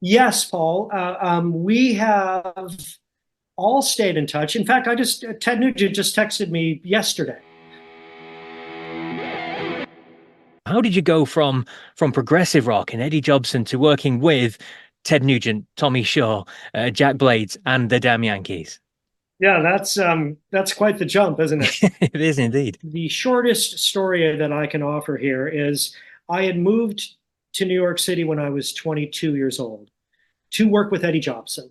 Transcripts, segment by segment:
Yes, Paul. We have all stayed in touch. In fact, Ted Nugent just texted me yesterday. How did you go from progressive rock and Eddie Jobson to working with Ted Nugent, Tommy Shaw, Jack Blades, and the Damn Yankees? Yeah, that's quite the jump, isn't it? It is indeed. The shortest story that I can offer here is I had moved to New York City when I was 22 years old to work with Eddie Jobson.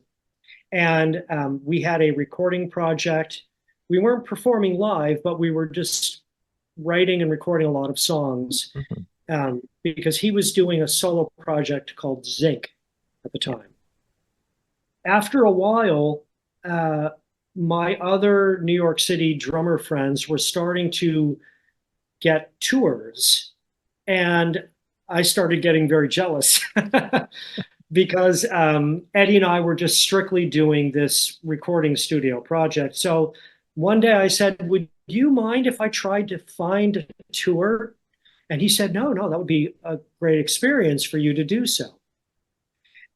And we had a recording project. We weren't performing live, but we were just writing and recording a lot of songs Mhm. because he was doing a solo project called Zinc at the time. After a while, uh, my other New York City drummer friends were starting to get tours, and I started getting very jealous because Eddie and I were just strictly doing this recording studio project. So one day I said, "Would you mind if I tried to find a tour?" And he said, "No, no, that would be a great experience for you to do so."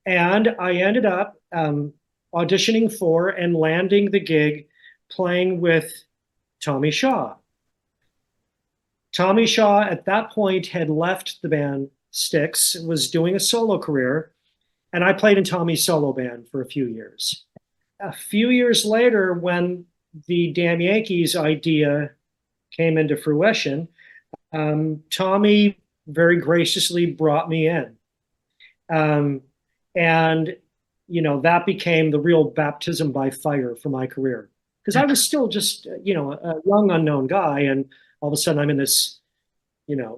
And I ended up auditioning for and landing the gig playing with Tommy Shaw. Tommy Shaw at that point had left the band Styx, was doing a solo career, and I played in Tommy's solo band for a few years. A few years later, when the Damn Yankees idea came into fruition, Tommy very graciously brought me in. Um, and, that became the real baptism by fire for my career. Because I was still just, a young unknown guy. And all of a sudden I'm in this,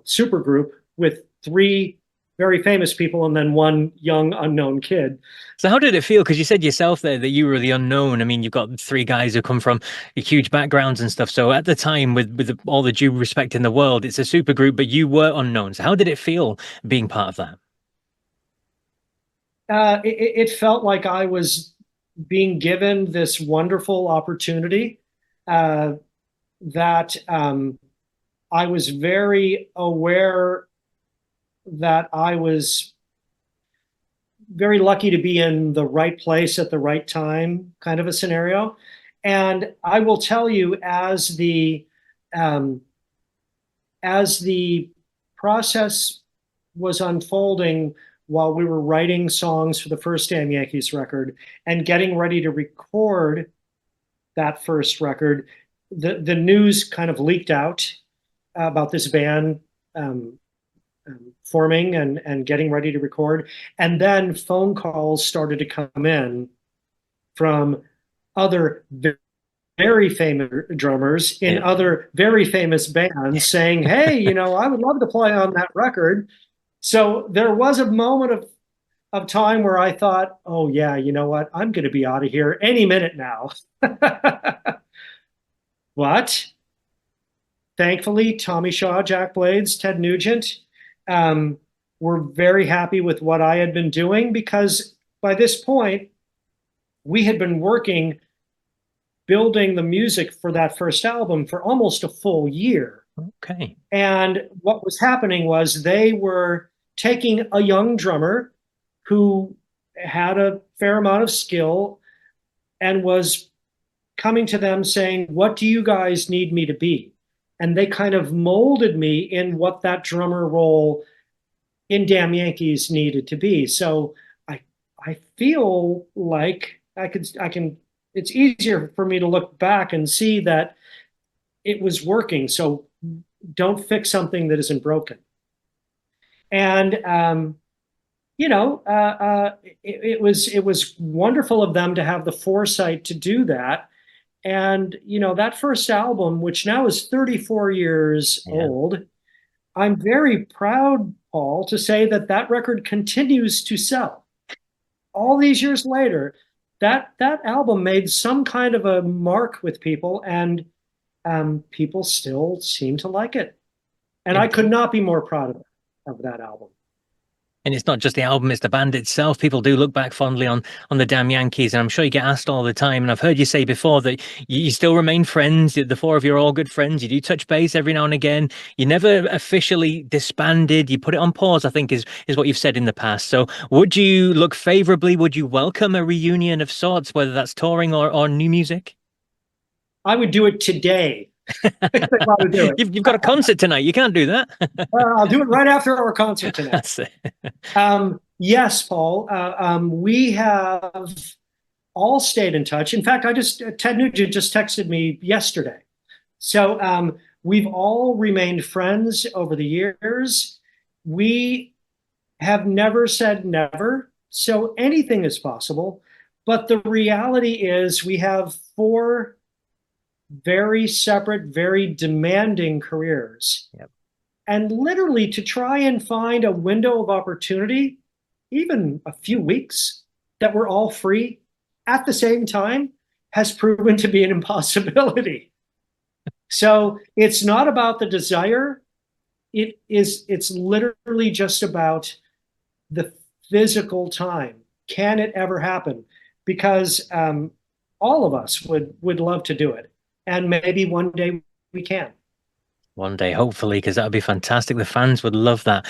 super group with three very famous people and then one young unknown kid. So how did it feel? Because you said yourself there that you were the unknown. I mean, you've got three guys who come from huge backgrounds and stuff. So at the time, with all the due respect in the world, it's a super group, but you were unknown. So how did it feel being part of that? It felt like I was being given this wonderful opportunity uh, that I was very aware that I was very lucky to be in the right place at the right time, kind of a scenario. And I will tell you, um, as the process was unfolding while we were writing songs for the first Damn Yankees record and getting ready to record that first record, the news kind of leaked out about this band um, forming and getting ready to record. And then phone calls started to come in from other very famous drummers in Yeah. other very famous bands saying, "Hey, I would love to play on that record." So there was a moment of time where I thought, "Oh yeah, you know what? I'm going to be out of here any minute now." But thankfully, Tommy Shaw, Jack Blades, Ted Nugent um, were very happy with what I had been doing because by this point, we had been working building the music for that first album for almost a full year. Okay. And what was happening was they were taking a young drummer who had a fair amount of skill and was coming to them saying, "What do you guys need me to be?" And they kind of molded me in what that drummer role in Damn Yankees needed to be. So I I feel like I can it's easier for me to look back and see that it was working. So don't fix something that isn't broken. And it was wonderful of them to have the foresight to do that. And that first album, which now is 34 years Yeah. old, I'm very proud, Paul, to say that that record continues to sell. All these years later, that album made some kind of a mark with people, and people still seem to like it. And I could Indeed. not be more proud of that album. And it's not just the album, it's the band itself. People do look back fondly on the Damn Yankees, and I'm sure you get asked all the time. And I've heard you say before that you still remain friends. The four of you are all good friends. You do touch base every now and again. You never officially disbanded. You put it on pause, I think, is what you've said in the past. So would you look favorably? Would you welcome a reunion of sorts, whether that's touring or new music? I would do it today. If I want to do it. You've got a concert tonight. You can't do that. I'll do it right after our concert tonight. That's it. Yes, Paul. We have all stayed in touch. In fact, Ted Nugent just texted me yesterday. So we've all remained friends over the years. We have never said never. So anything is possible. But the reality is we have four very separate, very demanding careers. Yep. And literally to try and find a window of opportunity, even a few weeks, that we're all free at the same time has proven to be an impossibility. So it's not about the desire. It's literally just about the physical time. Can it ever happen? Because all of us would love to do it. And maybe one day we can. One day, hopefully, because that would be fantastic. The fans would love that.